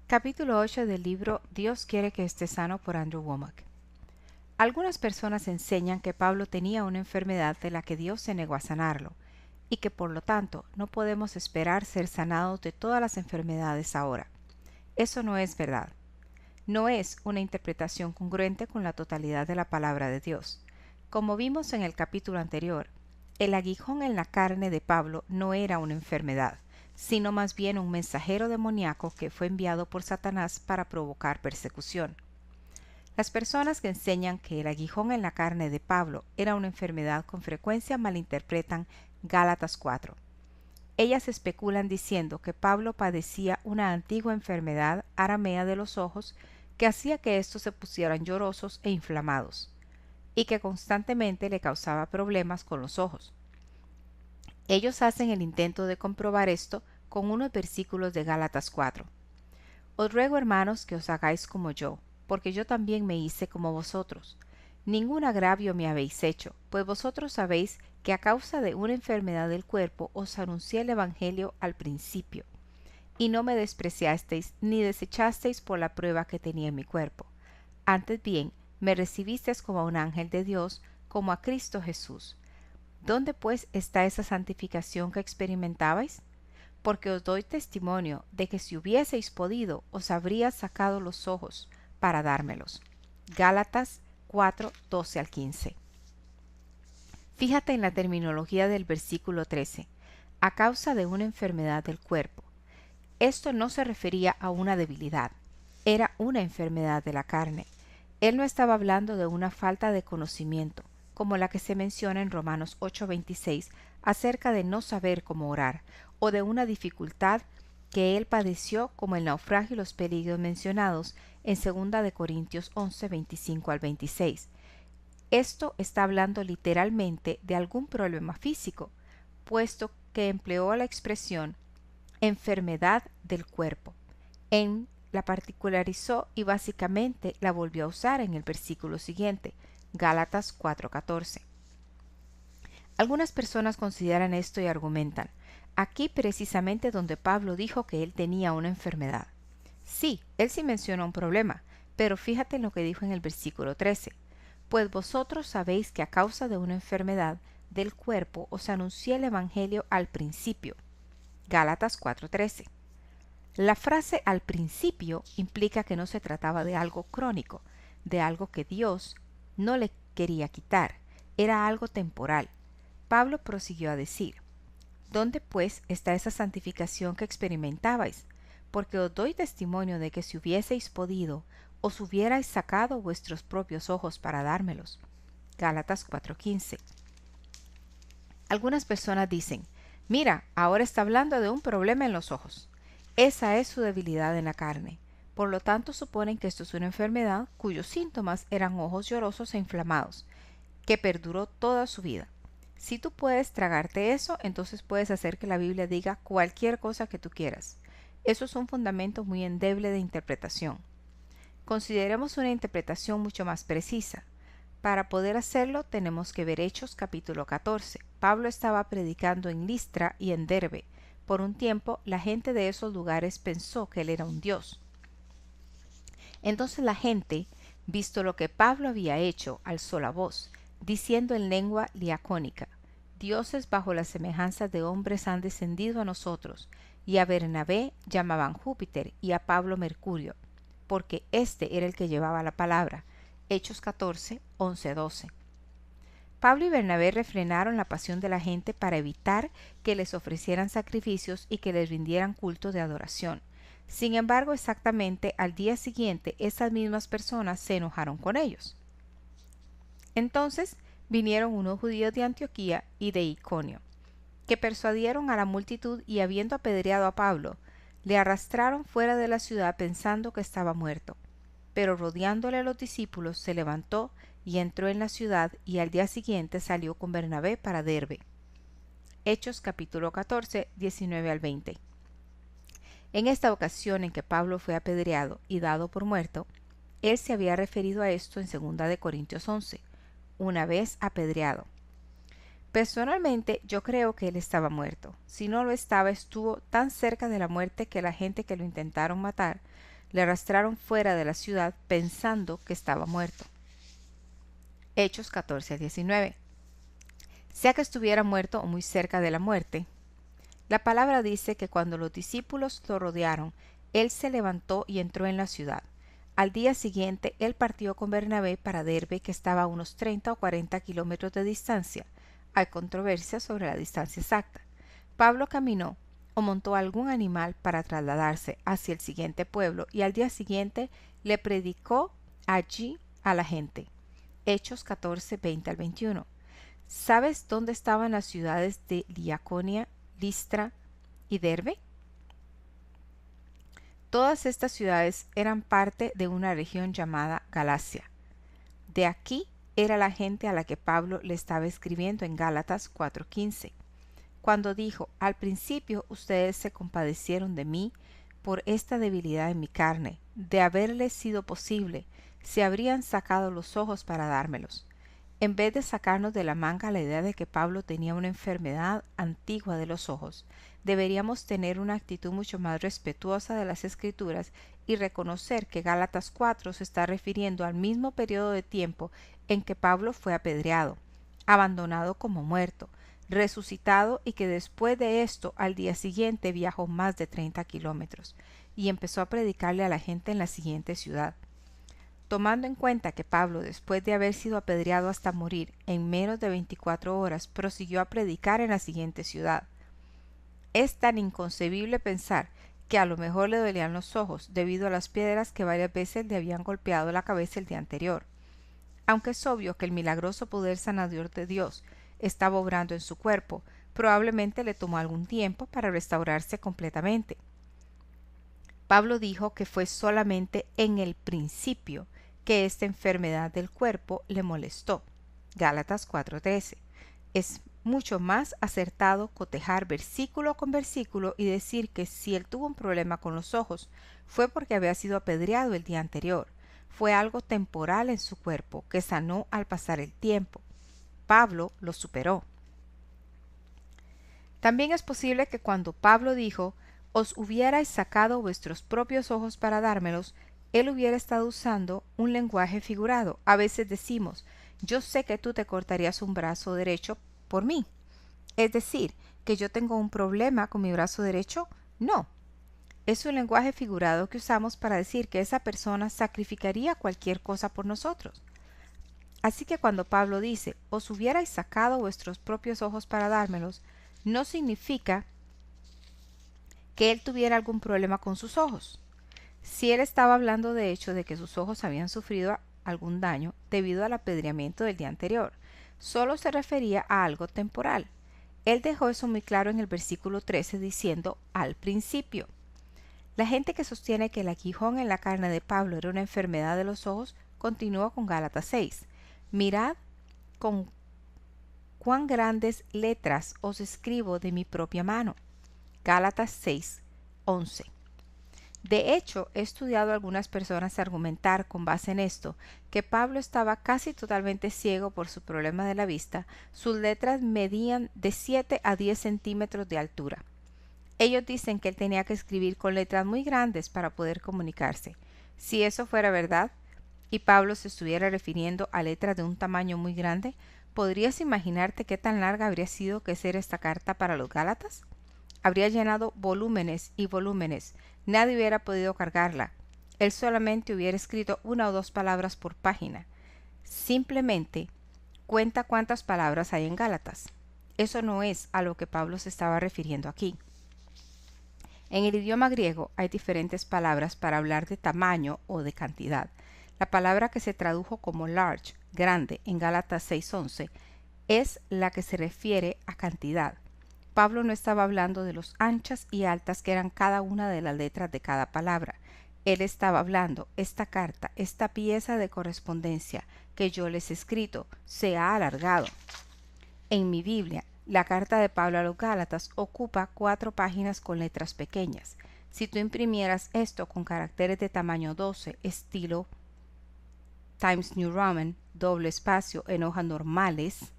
Capítulo 8 del libro Dios quiere que esté sano por Andrew Wommack. Algunas personas enseñan que Pablo tenía una enfermedad de la que Dios se negó a sanarlo, y que por lo tanto no podemos esperar ser sanados de todas las enfermedades ahora. Eso no es verdad. No es una interpretación congruente con la totalidad de la palabra de Dios. Como vimos en el capítulo anterior, el aguijón en la carne de Pablo no era una enfermedad, sino más bien un mensajero demoníaco que fue enviado por Satanás para provocar persecución. Las personas que enseñan que el aguijón en la carne de Pablo era una enfermedad con frecuencia malinterpretan Gálatas 4. Ellas especulan diciendo que Pablo padecía una antigua enfermedad aramea de los ojos que hacía que éstos se pusieran llorosos e inflamados, y que constantemente le causaba problemas con los ojos. Ellos hacen el intento de comprobar esto con unos versículos de Gálatas 4. Os ruego, hermanos, que os hagáis como yo, porque yo también me hice como vosotros. Ningún agravio me habéis hecho, pues vosotros sabéis que a causa de una enfermedad del cuerpo os anuncié el Evangelio al principio, y no me despreciasteis ni desechasteis por la prueba que tenía en mi cuerpo. Antes bien, me recibisteis como a un ángel de Dios, como a Cristo Jesús. ¿Dónde pues está esa santificación que experimentabais? Porque os doy testimonio de que si hubieseis podido, os habría sacado los ojos para dármelos. Gálatas 4, 12 al 15. Fíjate en la terminología del versículo 13. A causa de una enfermedad del cuerpo. Esto no se refería a una debilidad, era una enfermedad de la carne. Él no estaba hablando de una falta de conocimiento, como la que se menciona en Romanos 8:26 acerca de no saber cómo orar, o de una dificultad que él padeció como el naufragio y los peligros mencionados en 2 de Corintios 11:25 al 26. Esto está hablando literalmente de algún problema físico, puesto que empleó la expresión enfermedad del cuerpo. La particularizó y básicamente la volvió a usar en el versículo siguiente, Gálatas 4:14. Algunas personas consideran esto y argumentan, aquí precisamente donde Pablo dijo que él tenía una enfermedad. Sí, él sí menciona un problema, pero fíjate en lo que dijo en el versículo 13. Pues vosotros sabéis que a causa de una enfermedad del cuerpo os anuncié el Evangelio al principio. Gálatas 4:13. La frase al principio implica que no se trataba de algo crónico, de algo que Dios no le quería quitar, era algo temporal. Pablo prosiguió a decir, ¿dónde pues está esa santificación que experimentabais? Porque os doy testimonio de que si hubieseis podido, os hubierais sacado vuestros propios ojos para dármelos. Gálatas 4:15. Algunas personas dicen, mira, ahora está hablando de un problema en los ojos. Esa es su debilidad en la carne. Por lo tanto, suponen que esto es una enfermedad cuyos síntomas eran ojos llorosos e inflamados, que perduró toda su vida. Si tú puedes tragarte eso, entonces puedes hacer que la Biblia diga cualquier cosa que tú quieras. Eso es un fundamento muy endeble de interpretación. Consideremos una interpretación mucho más precisa. Para poder hacerlo tenemos que ver Hechos capítulo 14. Pablo estaba predicando en Listra y en Derbe. Por un tiempo la gente de esos lugares pensó que él era un dios. Entonces la gente, visto lo que Pablo había hecho, alzó la voz, diciendo en lengua liacónica, dioses bajo la semejanza de hombres han descendido a nosotros, y a Bernabé llamaban Júpiter y a Pablo Mercurio, porque éste era el que llevaba la palabra. Hechos 14, 11, 12. Pablo y Bernabé refrenaron la pasión de la gente para evitar que les ofrecieran sacrificios y que les rindieran culto de adoración. Sin embargo, exactamente al día siguiente, esas mismas personas se enojaron con ellos. Entonces vinieron unos judíos de Antioquía y de Iconio, que persuadieron a la multitud y habiendo apedreado a Pablo, le arrastraron fuera de la ciudad pensando que estaba muerto. Pero rodeándole a los discípulos se levantó y entró en la ciudad y al día siguiente salió con Bernabé para Derbe. Hechos capítulo 14, 19 al 20. En esta ocasión en que Pablo fue apedreado y dado por muerto, él se había referido a esto en 2 de Corintios 11, una vez apedreado. Personalmente yo creo que él estaba muerto. Si no lo estaba, estuvo tan cerca de la muerte que la gente que lo intentaron matar le arrastraron fuera de la ciudad pensando que estaba muerto. Hechos 14-19. Sea que estuviera muerto o muy cerca de la muerte. La palabra dice que cuando los discípulos lo rodearon, él se levantó y entró en la ciudad. Al día siguiente, él partió con Bernabé para Derbe, que estaba a unos 30 o 40 kilómetros de distancia. Hay controversia sobre la distancia exacta. Pablo caminó o montó algún animal para trasladarse hacia el siguiente pueblo y al día siguiente le predicó allí a la gente. Hechos 14:20-21. ¿Sabes dónde estaban las ciudades de Licaonia, Listra y Derbe? Todas estas ciudades eran parte de una región llamada Galacia. De aquí era la gente a la que Pablo le estaba escribiendo en Gálatas 4:15, cuando dijo: al principio ustedes se compadecieron de mí por esta debilidad en mi carne. De haberles sido posible, se habrían sacado los ojos para dármelos. En vez de sacarnos de la manga la idea de que Pablo tenía una enfermedad antigua de los ojos, deberíamos tener una actitud mucho más respetuosa de las Escrituras y reconocer que Gálatas 4 se está refiriendo al mismo periodo de tiempo en que Pablo fue apedreado, abandonado como muerto, resucitado y que después de esto al día siguiente viajó más de 30 kilómetros y empezó a predicarle a la gente en la siguiente ciudad. Tomando en cuenta que Pablo, después de haber sido apedreado hasta morir, en menos de 24 horas prosiguió a predicar en la siguiente ciudad. Es tan inconcebible pensar que a lo mejor le dolían los ojos debido a las piedras que varias veces le habían golpeado la cabeza el día anterior. Aunque es obvio que el milagroso poder sanador de Dios estaba obrando en su cuerpo, probablemente le tomó algún tiempo para restaurarse completamente. Pablo dijo que fue solamente en el principio que esta enfermedad del cuerpo le molestó. Gálatas 4:13. Es mucho más acertado cotejar versículo con versículo y decir que si él tuvo un problema con los ojos fue porque había sido apedreado el día anterior. Fue algo temporal en su cuerpo que sanó al pasar el tiempo. Pablo lo superó. También es posible que cuando Pablo dijo: os hubierais sacado vuestros propios ojos para dármelos, él hubiera estado usando un lenguaje figurado. A veces decimos: yo sé que tú te cortarías un brazo derecho por mí. Es decir, que yo tengo un problema con mi brazo derecho. No. Es un lenguaje figurado que usamos para decir que esa persona sacrificaría cualquier cosa por nosotros. Así que cuando Pablo dice: os hubierais sacado vuestros propios ojos para dármelos, no significa que él tuviera algún problema con sus ojos. Si él estaba hablando de hecho de que sus ojos habían sufrido algún daño debido al apedreamiento del día anterior, solo se refería a algo temporal. Él dejó eso muy claro en el versículo 13 diciendo: al principio. La gente que sostiene que el aguijón en la carne de Pablo era una enfermedad de los ojos continúa con Gálatas 6. Mirad con cuán grandes letras os escribo de mi propia mano. Gálatas 6:11. De hecho, he estudiado a algunas personas argumentar con base en esto que Pablo estaba casi totalmente ciego por su problema de la vista. Sus letras medían de 7 a 10 centímetros de altura. Ellos dicen que él tenía que escribir con letras muy grandes para poder comunicarse. Si eso fuera verdad, y Pablo se estuviera refiriendo a letras de un tamaño muy grande, ¿podrías imaginarte qué tan larga habría sido que ser esta carta para los Gálatas? Habría llenado volúmenes y volúmenes. Nadie hubiera podido cargarla. Él solamente hubiera escrito 1 o 2 palabras por página. Simplemente cuenta cuántas palabras hay en Gálatas. Eso no es a lo que Pablo se estaba refiriendo aquí. En el idioma griego hay diferentes palabras para hablar de tamaño o de cantidad. La palabra que se tradujo como large, grande, en Gálatas 6:11, es la que se refiere a cantidad. Pablo no estaba hablando de los anchas y altas que eran cada una de las letras de cada palabra. Él estaba hablando: esta carta, esta pieza de correspondencia que yo les he escrito, se ha alargado. En mi Biblia, la carta de Pablo a los Gálatas ocupa 4 páginas con letras pequeñas. Si tú imprimieras esto con caracteres de tamaño 12, estilo Times New Roman, doble espacio en hojas normales,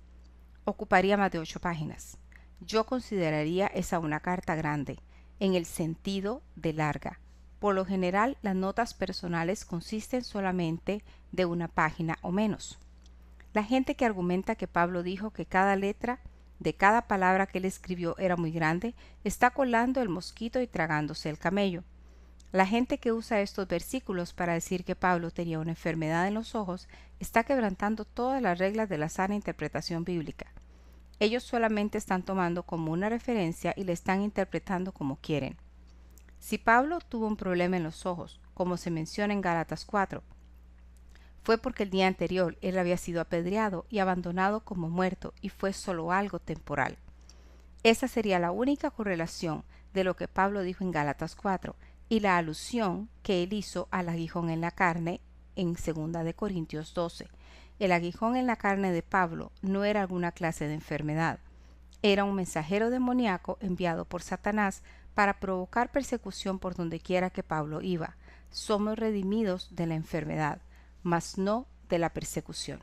ocuparía más de 8 páginas. Yo consideraría esa una carta grande, en el sentido de larga. Por lo general, las notas personales consisten solamente de una página o menos. La gente que argumenta que Pablo dijo que cada letra de cada palabra que él escribió era muy grande, está colando el mosquito y tragándose el camello. La gente que usa estos versículos para decir que Pablo tenía una enfermedad en los ojos está quebrantando todas las reglas de la sana interpretación bíblica. Ellos solamente están tomando como una referencia y le están interpretando como quieren. Si Pablo tuvo un problema en los ojos, como se menciona en Gálatas 4, fue porque el día anterior él había sido apedreado y abandonado como muerto y fue solo algo temporal. Esa sería la única correlación de lo que Pablo dijo en Gálatas 4 y la alusión que él hizo al aguijón en la carne en 2 de Corintios 12. El aguijón en la carne de Pablo no era alguna clase de enfermedad. Era un mensajero demoníaco enviado por Satanás para provocar persecución por donde quiera que Pablo iba. Somos redimidos de la enfermedad, mas no de la persecución.